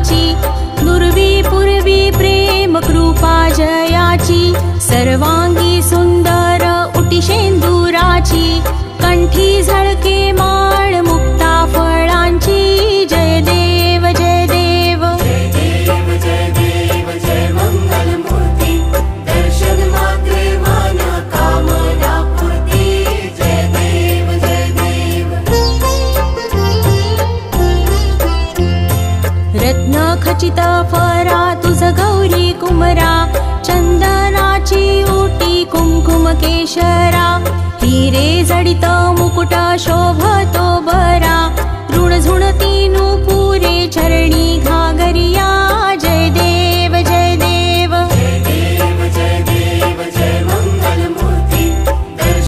नामाची, नुरवी पूर्वी प्रेम कृपा जयाची, सर्वांगी सुंदर उटी शेंदुराची, कंठी झळके माळ मुक्ता फळांची, जय देव जय देव जय देव जय देव जय मंगल मूर्ती, दर्शन मात्रे मन कामना पूर्ती, जय देव जय देव। रत्न खचित फरा तुझ गौरी कुमरा, चंदनाची उटी कुंकुम केशरा, हिरे जडित मुकुट शोभतो बरा, ऋण झुणती नुपुरे चरणी घागरिया,